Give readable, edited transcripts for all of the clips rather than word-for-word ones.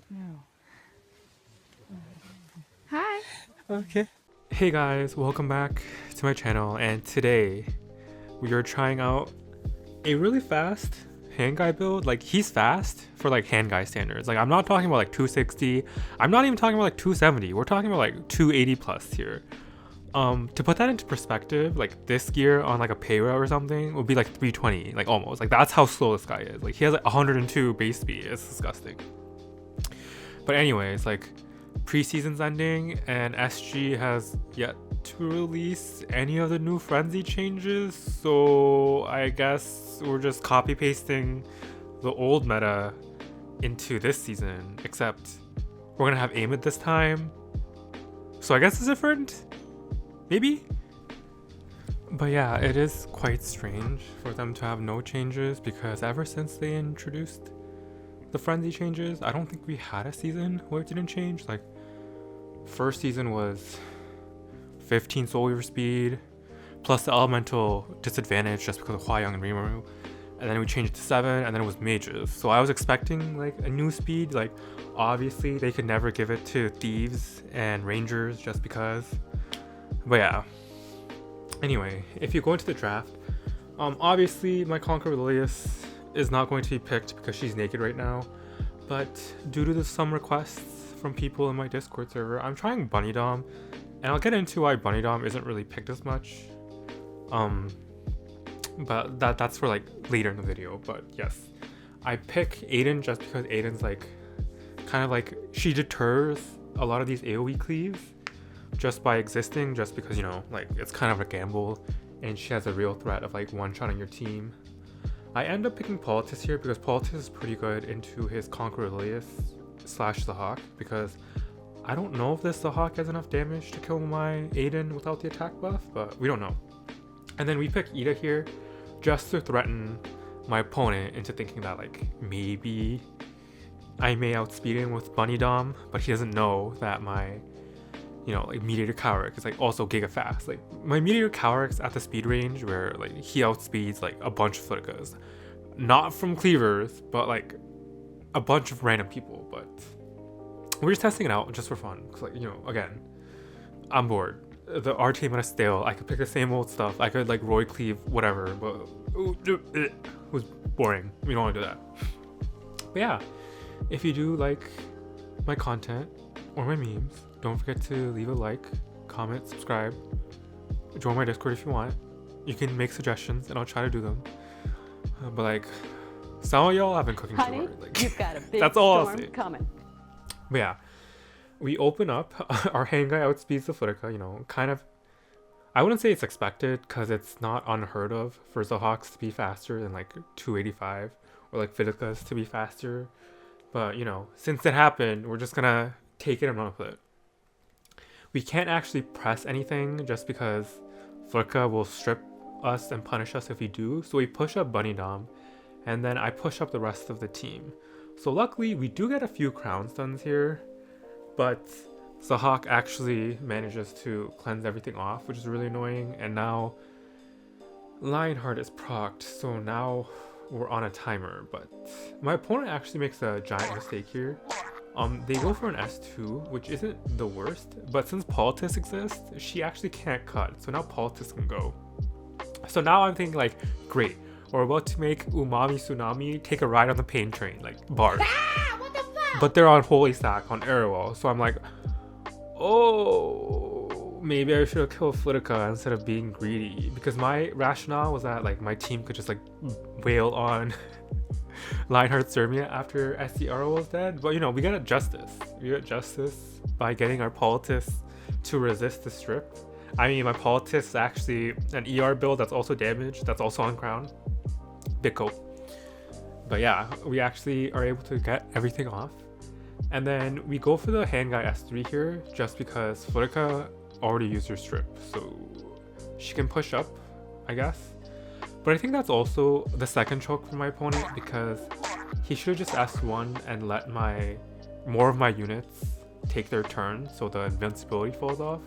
No. Hi. Okay. Hey guys, welcome back to my channel, and today we are trying out a really fast Handguy build. Like, he's fast for like Handguy standards. Like, I'm not talking about like 260. I'm not even talking about like 270. We're talking about like 280 plus here. To put that into perspective, like this gear on like a Payra or something would be like 320, like almost. Like, that's how slow this guy is. Like, he has like 102 base speed. It's disgusting. But anyways, like, preseason's ending and SG has yet to release any of the new frenzy changes, so I guess we're just copy pasting the old meta into this season, except we're gonna have aim it this time, so I guess it's different, maybe. But yeah, it is quite strange for them to have no changes, because ever since they introduced the frenzy changes, I don't think we had a season where it didn't change. Like, first season was 15 soul weaver speed plus the elemental disadvantage just because of Hwayoung and Rimuru, and then we changed it to 7, and then it was mages. So I was expecting like a new speed. Like, obviously they could never give it to thieves and rangers just because, but yeah. Anyway, if you go into the draft, obviously my Conqueror Lilius is not going to be picked because she's naked right now, but due to some requests from people in my Discord server, I'm trying Bunnydom, and I'll get into why Bunnydom isn't really picked as much. But that's for like later in the video. But yes, I pick Adin just because Aiden's like kind of like, she deters a lot of these AoE cleaves just by existing, just because, you know, like, it's kind of a gamble, and she has a real threat of like one-shotting your team. I end up picking Politis here because Politis is pretty good into his Conqueror Lilius / zahhak, because I don't know if this zahhak has enough damage to kill my Adin without the attack buff, but we don't know. And then we pick Ida here just to threaten my opponent into thinking that like maybe I may outspeed him with Bunnydom, but he doesn't know that my, you know, like, mediator Kawerik is like also giga fast. Like, my mediator Kawerik's at the speed range where like he outspeeds like a bunch of Fliticas, not from cleavers, but like a bunch of random people. But we're just testing it out just for fun, cause, like, you know, again, I'm bored. The RTA meta stale. I could pick the same old stuff. I could like Roy cleave whatever, but it was boring. We don't want to do that. But yeah, if you do like my content or my memes, don't forget to leave a like, comment, subscribe, join my Discord if you want. You can make suggestions and I'll try to do them. But like, some of y'all have been cooking too hard. Like, you've got a big that's all I'll storm say. coming. But yeah, we open up. Our Handguy outspeeds the Flitica, you know, kind of. I wouldn't say it's expected because it's not unheard of for zahhaks to be faster than like 285 or like Fliticas to be faster. But, you know, since it happened, we're just gonna take it and run with it. We can't actually press anything just because Flitica will strip us and punish us if we do. So we push up Bunnydom, and then I push up the rest of the team. So luckily we do get a few crown stuns here, but zahhak actually manages to cleanse everything off, which is really annoying. And now Lionheart is procced, so now we're on a timer. But my opponent actually makes a giant mistake here. They go for an S2, which isn't the worst, but since Politis exists, she actually can't cut, so now Politis can go. So now I'm thinking like, great, we're about to make Umami Tsunami take a ride on the pain train, like bars. What the fuck? But they're on Holy Stack on Arrowwall, so I'm like, oh, maybe I should have killed Flitica instead of being greedy, because my rationale was that like my team could just like wail on Lionheart's Lermia after SCR was dead. But, you know, we got justice. We got justice by getting our Politis to resist the strip. I mean, my Politis is actually an ER build that's also damaged, that's also on crown. Big cope. But yeah, we actually are able to get everything off. And then we go for the Handguy S3 here just because Flitica already used her strip, so she can push up, I guess. But I think that's also the second choke for my opponent, because he should have just S1 and let more of my units take their turn so the invincibility falls off,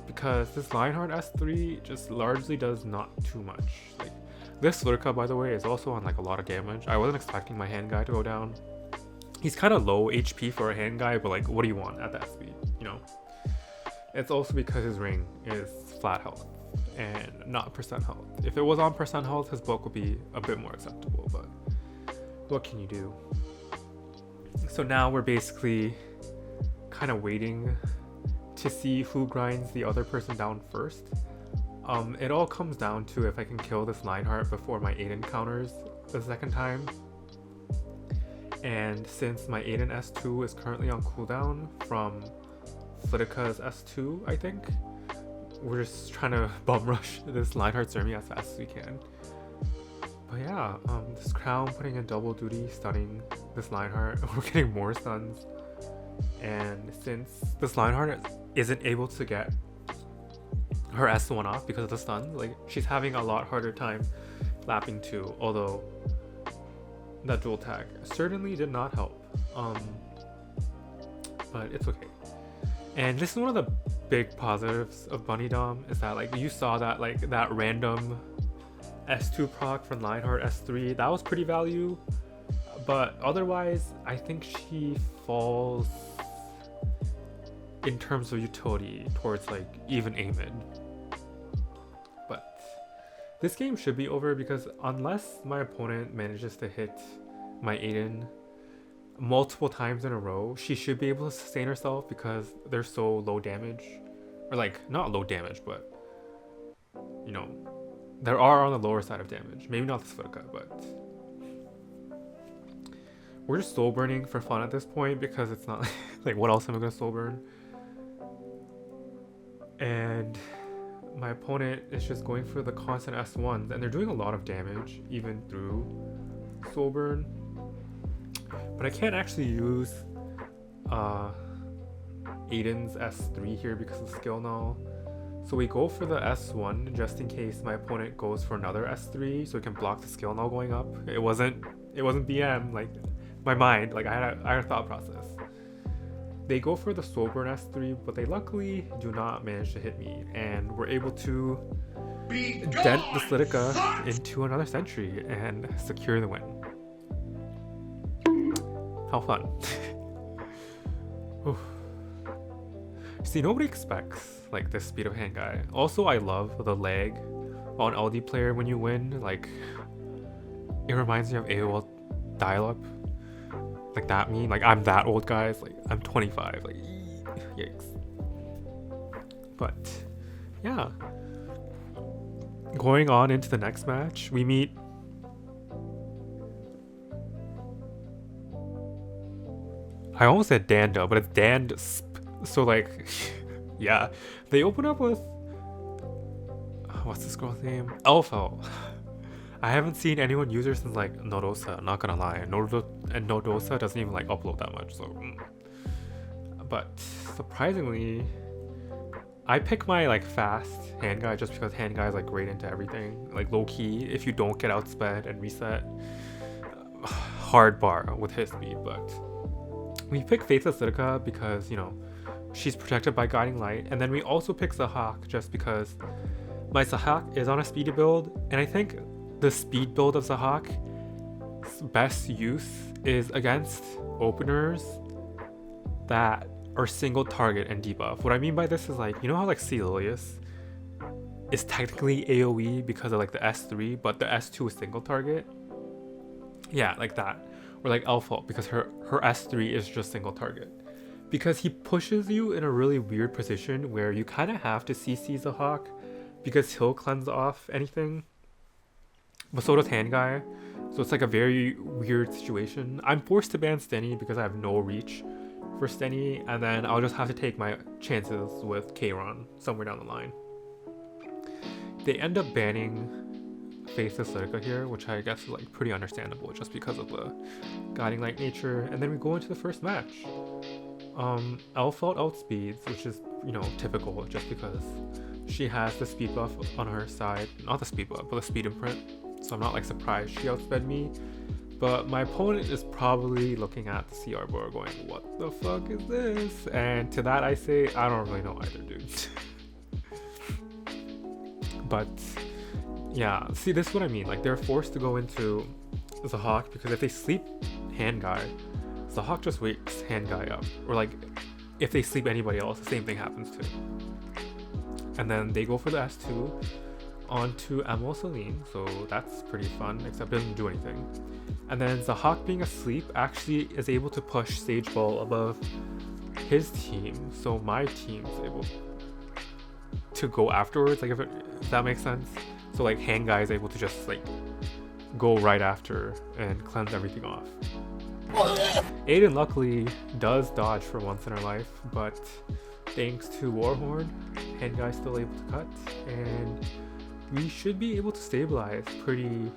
because this Lionheart S3 just largely does not too much. Like, this Lermia, by the way, is also on like a lot of damage. I wasn't expecting my Handguy to go down. He's kind of low HP for a Handguy, but like, what do you want at that speed, you know? It's also because his ring is flat health and not percent health. If it was on percent health, his bulk would be a bit more acceptable, but what can you do? So now we're basically kind of waiting to see who grinds the other person down first. It all comes down to if I can kill this Lionheart before my Adin counters the second time. And since my Adin S2 is currently on cooldown from Flitika's S2, I think, we're just trying to bum rush this Lionheart Lermia as fast as we can. But yeah, this Crown putting in double duty, stunning this Lionheart. We're getting more stuns. And since this Lionheart isn't able to get her S1 off because of the stun, like, she's having a lot harder time lapping 2, although that dual tag certainly did not help. But it's okay. And this is one of the big positives of Bunnydom, is that like you saw that like that random S2 proc from Lionheart S3, that was pretty value, but otherwise I think she falls in terms of utility towards like even A-mid. But this game should be over because unless my opponent manages to hit my Adin multiple times in a row, she should be able to sustain herself because they're so low damage, or like not low damage, but you know, they are on the lower side of damage. Maybe not this Flitka, but we're just soul burning for fun at this point because it's not like what else am I gonna soul burn? And my opponent is just going for the constant S1s, and they're doing a lot of damage even through soul burn. But I can't actually use Adin's S3 here because of skill null. So we go for the S1 just in case my opponent goes for another S3 so we can block the skill null going up. It wasn't BM, like my mind, like I had a thought process. They go for the soul burn S3, but they luckily do not manage to hit me, and we're able to dent the Flitika into another sentry and secure the win. How fun. See, nobody expects like this speed of Handguy. Also, I love the lag on LD player when you win. Like, it reminds me of AOL dial-up. Like that meme. Like, I'm that old, guys. Like, I'm 25. Like, yikes. But yeah, going on into the next match, we meet I almost said Danda, but it's Dandsp. So like, yeah, they open up with what's this girl's name? lmfao. I haven't seen anyone use her since like Nodosa. Not gonna lie, and Nodosa doesn't even like upload that much. So, but surprisingly, I pick my like fast Handguy just because Handguy is like great into everything. Like low key, if you don't get outsped and reset, hard bar with his speed, but. We pick Faithless Flitika because, you know, she's protected by Guiding Light, and then we also pick Zahhak just because my Zahhak is on a speedy build, and I think the speed build of Zahhak's best use is against openers that are single target and debuff. What I mean by this is like, you know how like Celius is technically AoE because of like the S3, but the S2 is single target? Yeah, like that. Or like lmfao because her S3 is just single target. Because he pushes you in a really weird position where you kind of have to CC Zahhak because he'll cleanse off anything. But so does Handguy. So it's like a very weird situation. I'm forced to ban Stenny because I have no reach for Stenny, and then I'll just have to take my chances with Kayron somewhere down the line. They end up banning Faithless Flitika here, which I guess is like pretty understandable just because of the Guiding Light nature. And then we go into the first match. lmfao outspeeds, which is, you know, typical just because she has the speed buff on her side. Not the speed buff, but the speed imprint. So I'm not like surprised she outsped me. But my opponent is probably looking at the CR bar going, what the fuck is this? And to that I say, I don't really know either, dude. But yeah, see, this is what I mean. Like, they're forced to go into Zahhak because if they sleep Handguy, zahhak just wakes Handguy up, or like if they sleep anybody else, the same thing happens too. And then they go for the S2 onto Celine, so that's pretty fun, except it doesn't do anything. And then zahhak, being asleep, actually is able to push Sage Ball above his team, so my team's able to go afterwards, like if that makes sense. So like Handguy is able to just like go right after and cleanse everything off. Adin luckily does dodge for once in her life, but thanks to Warhorn, Handguy's still able to cut, and we should be able to stabilize pretty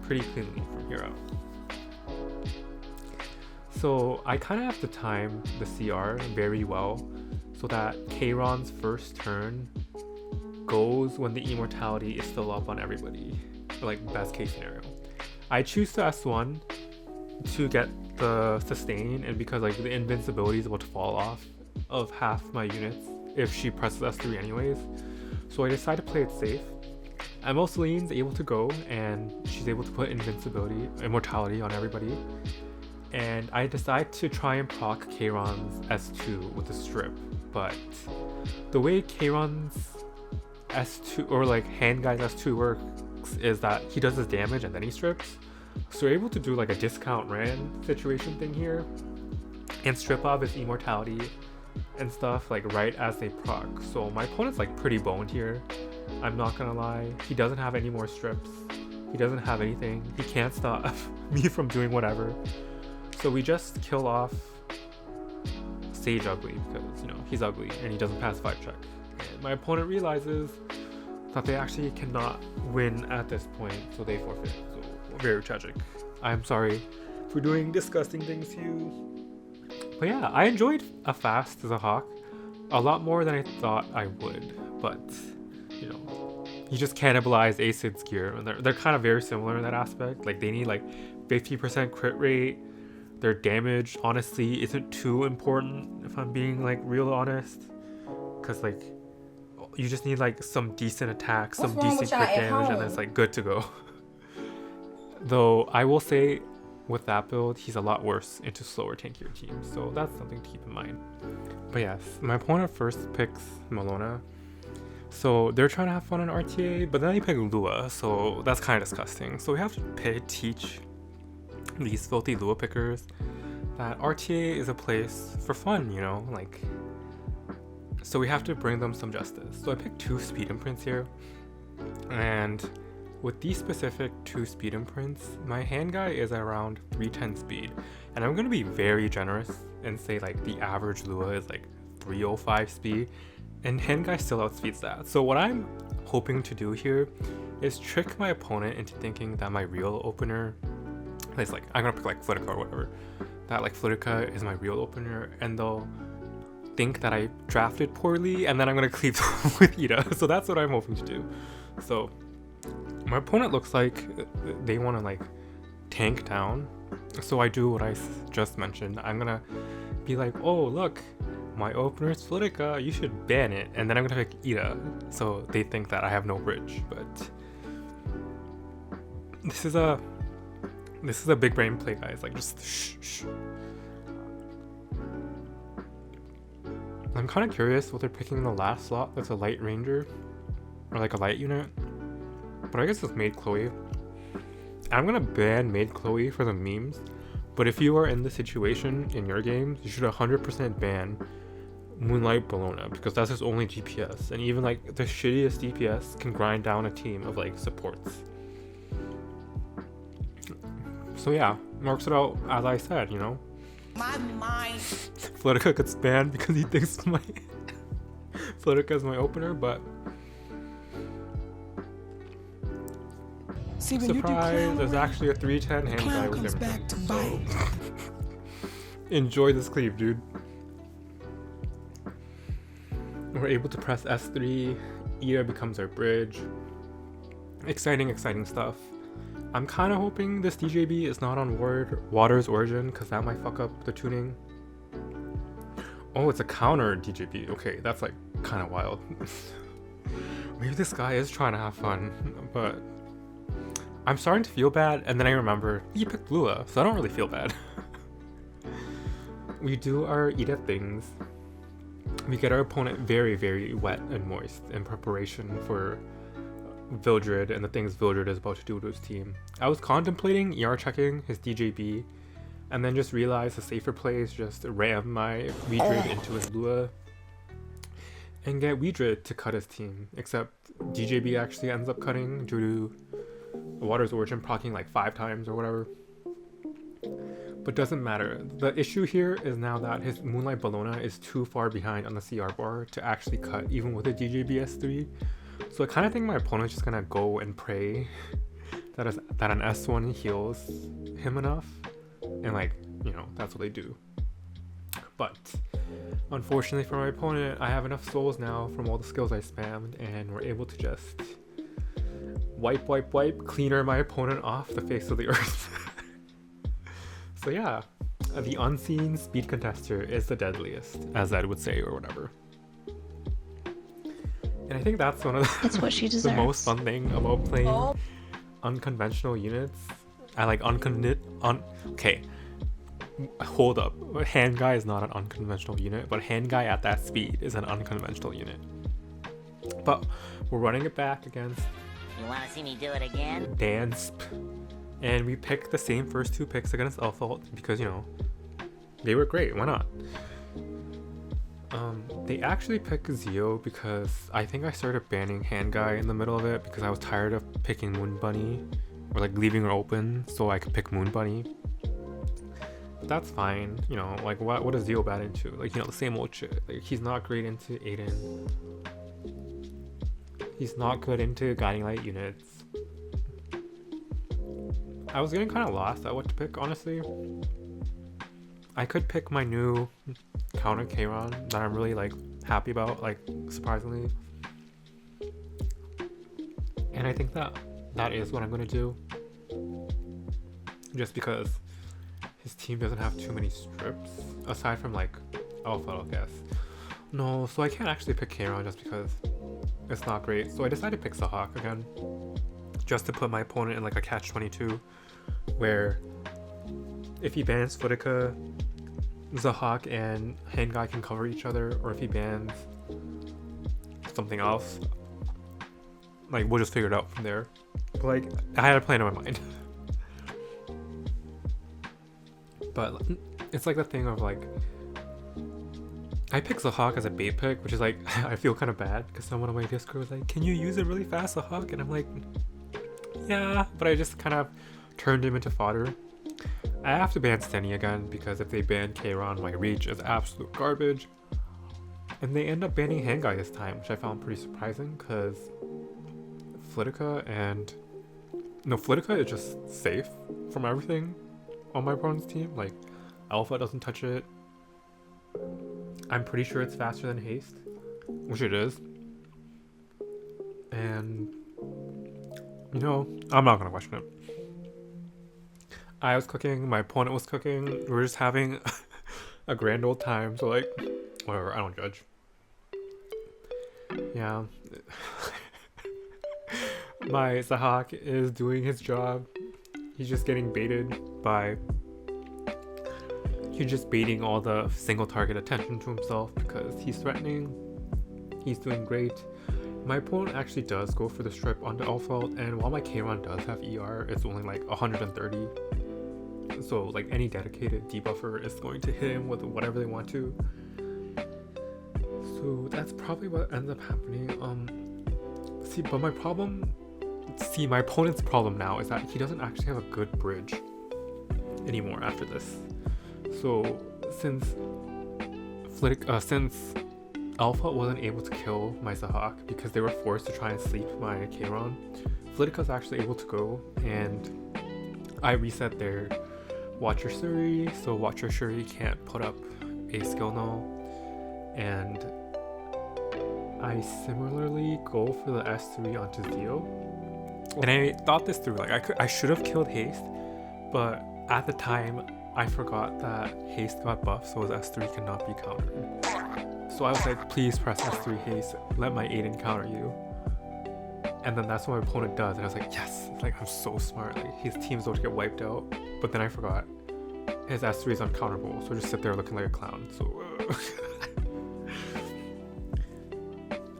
cleanly from here out. So I kind of have to time the CR very well so that Kayron's first turn goes when the immortality is still up on everybody, like best case scenario. I choose to S1 to get the sustain, and because like the invincibility is about to fall off of half my units if she presses S3 anyways, so I decide to play it safe. Celine's able to go, and she's able to put immortality on everybody, and I decide to try and proc Kayron's S2 with a strip. But the way Kayron's S2 or like Handguy's S2 works is that he does his damage and then he strips, so we're able to do like a discount ran situation thing here and strip off his immortality and stuff like right as they proc. So my opponent's like pretty boned here, I'm not gonna lie. He doesn't have any more strips, he doesn't have anything, he can't stop me from doing whatever. So we just kill off Sage Ugly because, you know, he's ugly and he doesn't pass 5 check. And my opponent realizes that they actually cannot win at this point, so they forfeit. So very tragic. I'm sorry for doing disgusting things to you. But yeah, I enjoyed a fast zahhak a lot more than I thought I would. But, you know, you just cannibalize Acid's gear, and they're kind of very similar in that aspect. Like they need like 50% crit rate. Their damage honestly isn't too important if I'm being like real honest, because like you just need like some decent attack, some decent crit damage, and then it's like good to go. Though I will say with that build, he's a lot worse into slower tankier teams, so that's something to keep in mind. But yes, my opponent first picks Malona, so they're trying to have fun in RTA, but then they pick Lua, so that's kind of disgusting. So we have to teach these filthy Lua pickers that RTA is a place for fun, you know, like, so we have to bring them some justice. So I picked 2 speed imprints here, and with these specific 2 speed imprints, my Handguy is around 310 speed, and I'm gonna be very generous and say like the average Lua is like 305 speed, and Handguy still outspeeds that. So what I'm hoping to do here is trick my opponent into thinking that my real opener is like, I'm gonna pick like Flitica or whatever, that like Flitica is my real opener, and they'll think that I drafted poorly, and then I'm gonna cleave with Ida. So that's what I'm hoping to do. So my opponent looks like they want to like tank down, so I do what I just mentioned. I'm gonna be like, oh look, my opener is Flitica, you should ban it, and then I'm gonna pick Ida, so they think that I have no bridge. But this is a big brain play, guys, like just shh. I'm kind of curious what they're picking in the last slot. That's a light ranger or like a light unit, but I guess it's Maid Chloe. I'm gonna ban Maid Chloe for the memes, but if you are in the situation in your games, you should 100% ban Moonlight Bologna, because that's his only DPS, and even like the shittiest DPS can grind down a team of like supports. So yeah, marks it out as I said, you know. My mind. Flitica gets banned because he thinks my Flitica is my opener, but see, surprise, there's actually a 310 Handguy with everything. So enjoy this cleave, dude. We're able to press S3, Ida becomes our bridge. Exciting stuff. I'm kind of hoping this DJB is not on Water's Origin, because that might fuck up the tuning. Oh, it's a counter DJB. Okay, that's like kind of wild. Maybe this guy is trying to have fun, but I'm starting to feel bad, and then I remember he picked Lua, so I don't really feel bad. we do our eat at things. We get our opponent very, very wet and moist in preparation for Vildred and the things Vildred is about to do to his team. I was contemplating ER checking his DJB and then just realized the safer play is just ram my Weedred into his Lua and get Weedred to cut his team, except DJB actually ends up cutting due to Water's Origin proccing like 5 times or whatever. But doesn't matter. The issue here is now that his Moonlight Bellona is too far behind on the CR bar to actually cut even with a DJB S3. So I kind of think my opponent's just gonna go and pray that an S1 heals him enough, and like, you know, that's what they do. But unfortunately for my opponent, I have enough souls now from all the skills I spammed, and we're able to just wipe, cleaner my opponent off the face of the earth. So yeah, the unseen speed contester is the deadliest, as Ed would say, or whatever. And I think that's one of It's what she deserves. the most fun thing about playing unconventional units. I like okay, hold up. Handguy is not an unconventional unit, but Handguy at that speed is an unconventional unit. But we're running it back against You wanna see me do it again? Dansp. And we picked the same first 2 picks against Alphalt because, you know, they were great. Why not? They actually picked Zio because I think I started banning Handguy in the middle of it because I was tired of picking Moon Bunny or like leaving her open so I could pick Moon Bunny. But that's fine, you know, like what is Zio bad into? Like, you know, the same old shit. Like, he's not great into Adin. He's not good into guiding light units. I was getting kind of lost at what to pick, honestly. I could pick my new counter Kayron that I'm really like happy about, like surprisingly. And I think that is what I'm gonna do. Just because his team doesn't have too many strips, aside from like Alpha, I guess. No, so I can't actually pick Kayron just because it's not great. So I decided to pick zahhak again, just to put my opponent in like a catch-22, where if he bans Footica, zahhak and Handguy can cover each other, or if he bans something else, like we'll just figure it out from there. But like, I had a plan in my mind. But it's like the thing of like, I picked zahhak as a bait pick, which is like, I feel kind of bad because someone on my Discord was like, can you use it really fast, zahhak? And I'm like, yeah, but I just kind of turned him into fodder. I have to ban Stenny again because if they ban Kayron, my reach is absolute garbage. And they end up banning Handguy this time, which I found pretty surprising because Footica is just safe from everything on my opponent's team. Like, Alpha doesn't touch it. I'm pretty sure it's faster than haste, which it is. And, you know, I'm not gonna question it. I was cooking, my opponent was cooking, we were just having a grand old time, so like, whatever, I don't judge. Yeah. My zahhak is doing his job. He's just getting baited by... He's just baiting all the single target attention to himself because he's threatening. He's doing great. My opponent actually does go for the strip onto Alphalt, and while my Kayron does have ER, it's only like 130. So like any dedicated debuffer is going to hit him with whatever they want to. So that's probably what ends up happening. My opponent's problem now is that he doesn't actually have a good bridge anymore after this. So since Alpha wasn't able to kill my zahhak because they were forced to try and sleep my Kayron, Flitica's actually able to go, and I reset their Watcher Shuri, so Watcher Shuri can't put up a skill null, and I similarly go for the S3 onto Zio. And I thought this through, like I should have killed haste, but at the time I forgot that haste got buffed, so his S3 cannot be countered. So I was like, please press S3 haste, let my Adin counter you. And then that's what my opponent does, and I was like, yes, like I'm so smart, like his team's about to get wiped out. But then I forgot, his S3 is uncounterable, so just sit there looking like a clown. So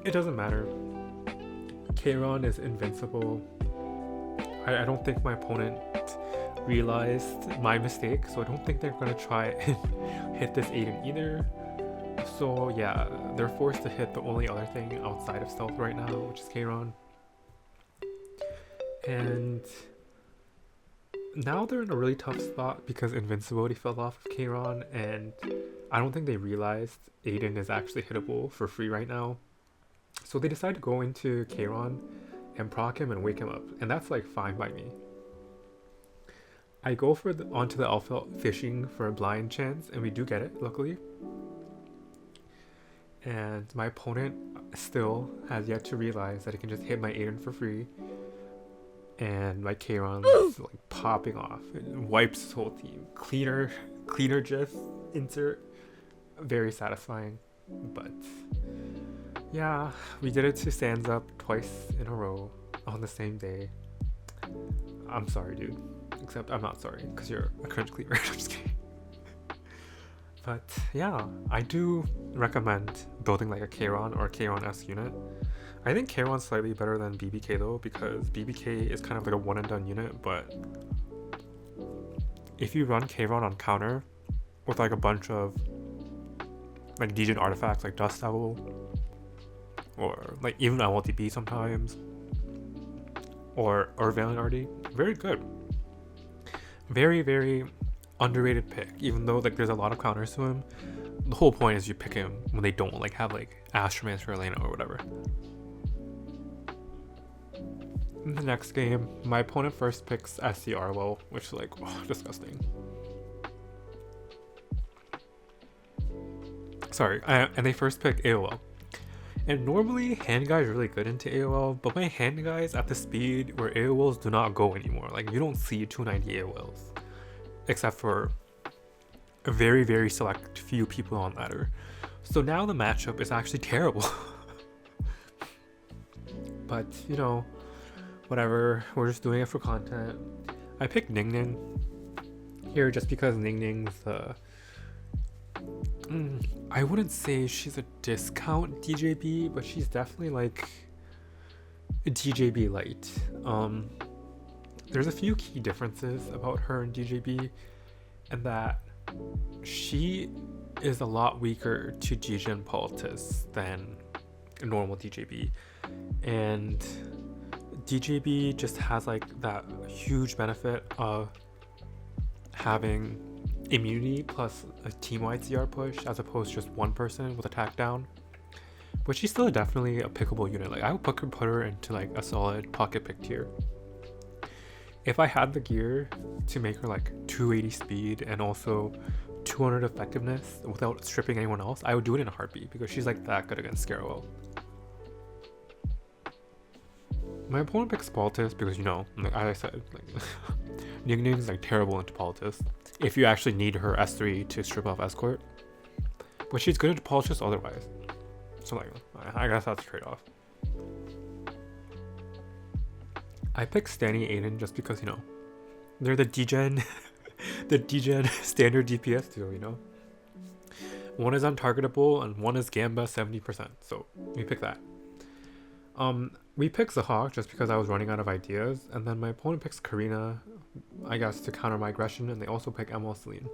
it doesn't matter. Kayron is invincible. I don't think my opponent realized my mistake, so I don't think they're gonna try and hit this Adin either. So yeah, they're forced to hit the only other thing outside of stealth right now, which is Kayron. And now they're in a really tough spot because invincibility fell off of Kayron, and I don't think they realized Adin is actually hittable for free right now. So they decide to go into Kayron and proc him and wake him up, and that's like fine by me. I go for onto the alpha fishing for a blind chance, and we do get it, luckily. And my opponent still has yet to realize that he can just hit my Adin for free, and my Kayron is like popping off. It wipes his whole team. Cleaner gif insert. Very satisfying, but yeah, we did it to stands up twice in a row on the same day. I'm sorry, dude. Except I'm not sorry, because you're a cringe cleaver. I'm just kidding. But yeah, I do recommend building like a Kayron or a Kayron-esque unit. I think Kayron's slightly better than BBK though, because BBK is kind of like a one and done unit, but if you run Kayron on counter with like a bunch of like degen artifacts like Dust Devil, or like even LTB sometimes, or Valiant RD, very good. Very, very underrated pick, even though like there's a lot of counters to him. The whole point is you pick him when they don't like have like Astromancer or Elena or whatever. In the next game, my opponent first picks SCR well, which is like disgusting. Sorry, and they first pick AOL. And normally Handguy is really good into AOL, but my Handguy is at the speed where AOLs do not go anymore. Like you don't see 290 AOLs, except for a very, very select few people on ladder. So now the matchup is actually terrible. But you know, whatever, we're just doing it for content. I picked NingNing here just because NingNing's I wouldn't say she's a discount DJB, but she's definitely like a DJB light. There's a few key differences about her and DJB, and that she is a lot weaker to degen Politis than a normal DJB, and DJB just has like that huge benefit of having immunity plus a team-wide CR push as opposed to just one person with attack down. But she's still definitely a pickable unit. Like I would put her into like a solid pocket pick tier. If I had the gear to make her like 280 speed and also 200 effectiveness without stripping anyone else, I would do it in a heartbeat because she's like that good against Scarrow. My opponent picks Politis because, you know, like as I said, like NingNing's like terrible into Politis if you actually need her S3 to strip off Escort, but she's good into Politis otherwise. So like, I guess that's a trade-off. I picked Stanny Adin just because, you know, they're the degen the degen standard DPS duo, you know. One is untargetable and one is Gamba 70%, so we pick that. We picked zahhak just because I was running out of ideas, and then my opponent picks Karina, I guess, to counter my aggression, and they also pick ML Celine.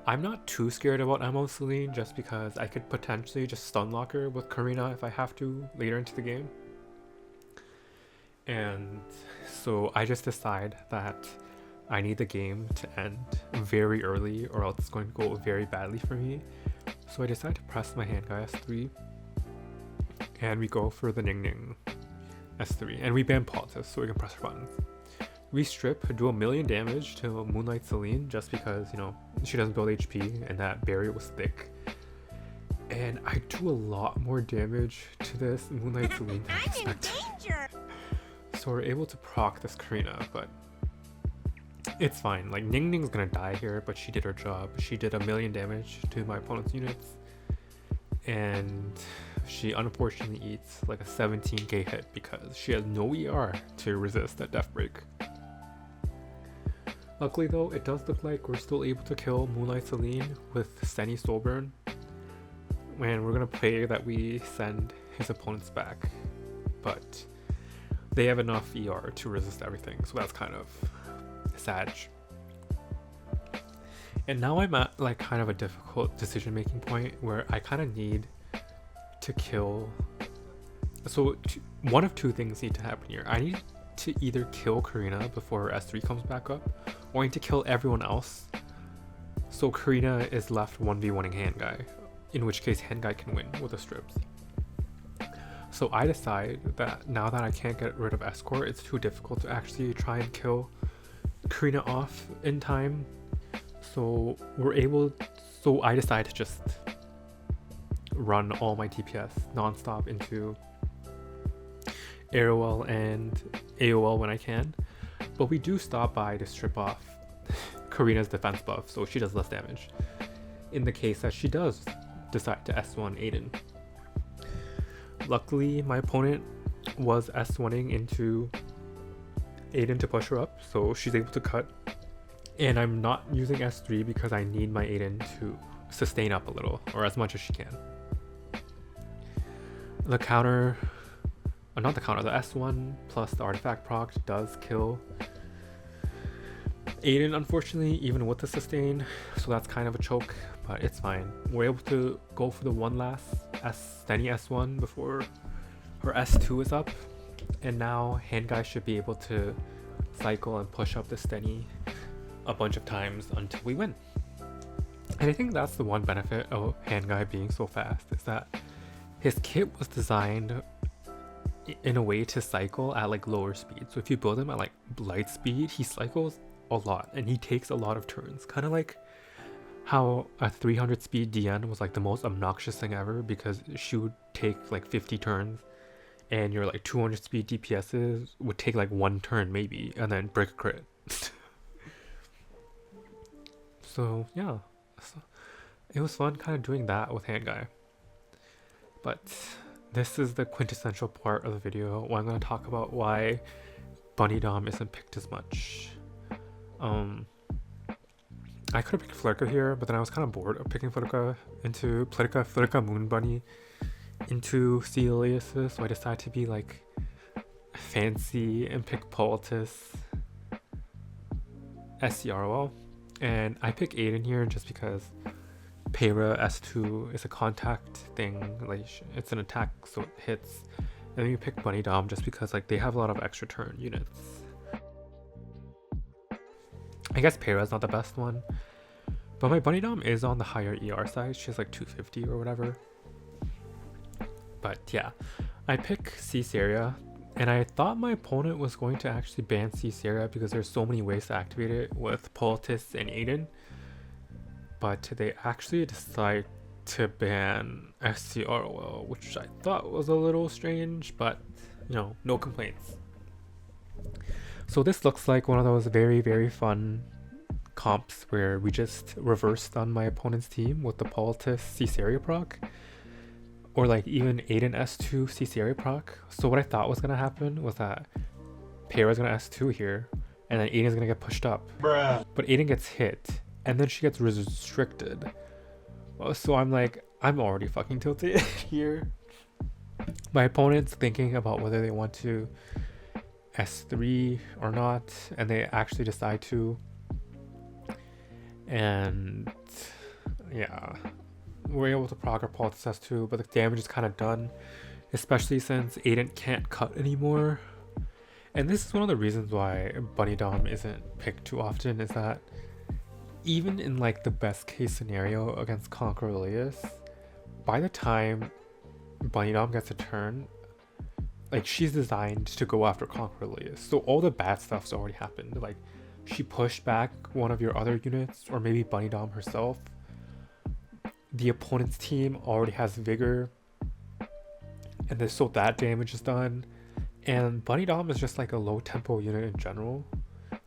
I'm not too scared about ML Celine just because I could potentially just stun lock her with Karina if I have to later into the game. And so I just decide that I need the game to end very early or else it's going to go very badly for me. So I decide to press my Handguy S3. And we go for the NingNing S3. And we ban Politis so we can press her buttons. We strip, do 1,000,000 damage to Moonlight Celine just because, you know, she doesn't build HP and that barrier was thick. And I do a lot more damage to this Moonlight Celine than I expected. So we're able to proc this Karina, but it's fine. Like, NingNing's gonna die here, but she did her job. She did 1,000,000 damage to my opponent's units. And she unfortunately eats like a 17k hit because she has no ER to resist that death break. Luckily though, it does look like we're still able to kill Moonlight Celine with Steny Soulburn. And we're gonna pray that we send his opponents back. But they have enough ER to resist everything, so that's kind of sad. And now I'm at like kind of a difficult decision making point where I kind of need to kill. So one of two things need to happen here. I need to either kill Karina before her S3 comes back up, or I need to kill everyone else so Karina is left 1v1ing Handguy, in which case Handguy can win with the strips. So I decide that now that I can't get rid of Escort, it's too difficult to actually try and kill Karina off in time. So I decide to just run all my DPS non-stop into AOL and AOL when I can. But we do stop by to strip off Karina's defense buff, so she does less damage, in the case that she does decide to S1 Adin. Luckily, my opponent was S1ing into Adin to push her up, so she's able to cut. And I'm not using S3 because I need my Adin to sustain up a little, or as much as she can. The counter, not the counter, the S1 plus the artifact proc does kill Adin, unfortunately, even with the sustain, so that's kind of a choke, but it's fine. We're able to go for the one last Steny S1 before her S2 is up, and now Handguy should be able to cycle and push up the Steny a bunch of times until we win. And I think that's the one benefit of Handguy being so fast, is that his kit was designed in a way to cycle at like lower speed. So if you build him at like light speed, he cycles a lot and he takes a lot of turns, kind of like how a 300 speed DN was like the most obnoxious thing ever, because she would take like 50 turns and your like 200 speed DPSs would take like one turn maybe and then break a crit. So yeah, it was fun kind of doing that with Handguy. But this is the quintessential part of the video where I'm going to talk about why Bunnydom isn't picked as much. I could have picked Flirka here, but then I was kind of bored of picking Flirka into Flirka Moon Bunny into C aliases, so I decided to be like fancy and pick Politis SCROL. And I pick Adin here just because Para S2 is a contact thing, like it's an attack so it hits. And then you pick Bunnydom just because like they have a lot of extra turn units. I guess Para's not the best one, but my Bunnydom is on the higher ER side. She has like 250 or whatever. But yeah, I pick C-Seria, and I thought my opponent was going to actually ban C-Seria because there's so many ways to activate it with Politis and Adin. But they actually decide to ban SCROL, which I thought was a little strange, but you know, no complaints. So this looks like one of those very, very fun comps where we just reversed on my opponent's team with the Politis C-Seria proc, or like even Adin S2 C-Seria proc. So what I thought was gonna happen was that Para's gonna S2 here, and then Adin's gonna get pushed up. Bruh. But Adin gets hit, and then she gets restricted. So I'm like, I'm already fucking tilted here. My opponent's thinking about whether they want to S3 or not, and they actually decide to. And yeah, we're able to proc our Politis S2, but the damage is kind of done, especially since Adin can't cut anymore. And this is one of the reasons why Bunnydom isn't picked too often, is that even in like the best case scenario against Conquer Elias, by the time Bunnydom gets a turn, like she's designed to go after Conquer Elias, so all the bad stuff's already happened. Like she pushed back one of your other units, or maybe Bunnydom herself. The opponent's team already has vigor, and then so that damage is done. And Bunnydom is just like a low tempo unit in general.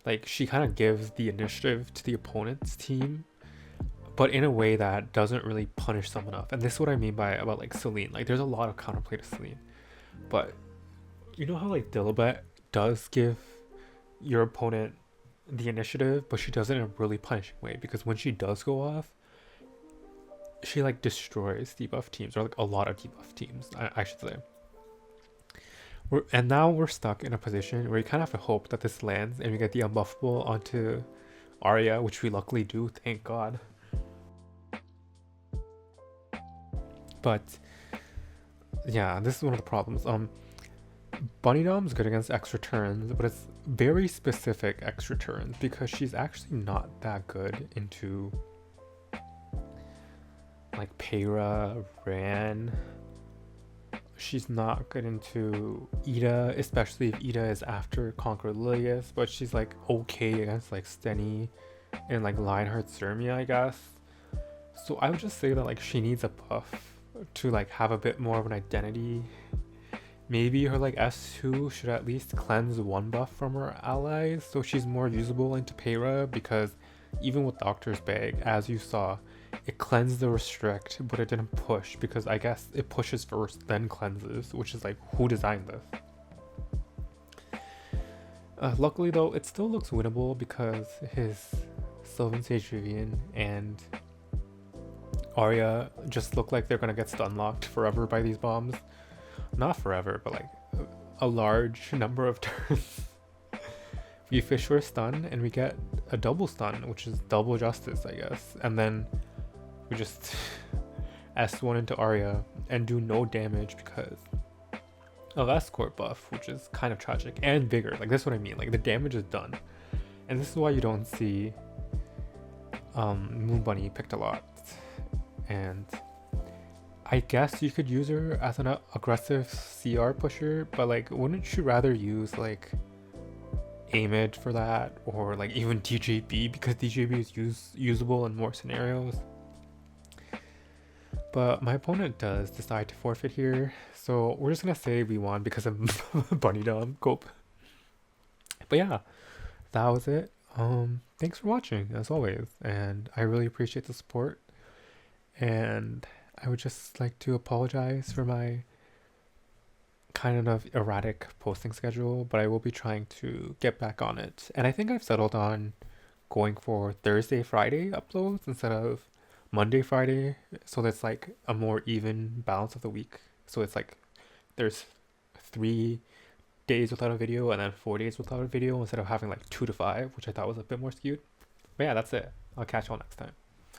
Like she kind of gives the initiative to the opponent's team, but in a way that doesn't really punish someone up. And this is what I mean by about like Celine. Like there's a lot of counterplay to Celine, but you know how like Dilibet does give your opponent the initiative, but she does it in a really punishing way, because when she does go off, she like destroys debuff teams, or like a lot of debuff teams, I should say. And now we're stuck in a position where you kind of have to hope that this lands and we get the unbuffable onto Arya, which we luckily do, thank God. But yeah, this is one of the problems. Bunnydom's good against extra turns, but it's very specific extra turns, because she's actually not that good into like Peyra, Ran. She's not good into Ida, especially if Ida is after Conquer Lilius, but she's like okay against like Steny and like Lionheart's Lermia, I guess. So I would just say that like she needs a buff to like have a bit more of an identity. Maybe her like S2 should at least cleanse one buff from her allies, so she's more usable into Peyra, because even with Doctor's Bag, as you saw, it cleansed the restrict, but it didn't push, because I guess it pushes first, then cleanses, which is like, who designed this? Luckily though, it still looks winnable, because his Sylvan Sage Vivian and Arya just look like they're gonna get stun locked forever by these bombs. Not forever, but like a large number of turns. We fish for a stun and we get a double stun, which is double justice, I guess. And then we just S1 into Arya and do no damage because of escort buff, which is kind of tragic, and bigger. Like, that's what I mean. Like, the damage is done. And this is why you don't see Moon Bunny picked a lot. And I guess you could use her as an aggressive CR pusher, but like, wouldn't you rather use like Amid for that, or like even DJB, because DJB is usable in more scenarios? But my opponent does decide to forfeit here, so we're just gonna say we won because of Bunnydom cope. But yeah, that was it. Thanks for watching as always, and I really appreciate the support. And I would just like to apologize for my kind of erratic posting schedule, but I will be trying to get back on it. And I think I've settled on going for Thursday, Friday uploads instead of Monday, Friday, so that's like a more even balance of the week. So it's like there's 3 days without a video and then 4 days without a video, instead of having like 2 to 5, which I thought was a bit more skewed. But yeah, that's it. I'll catch you all next time.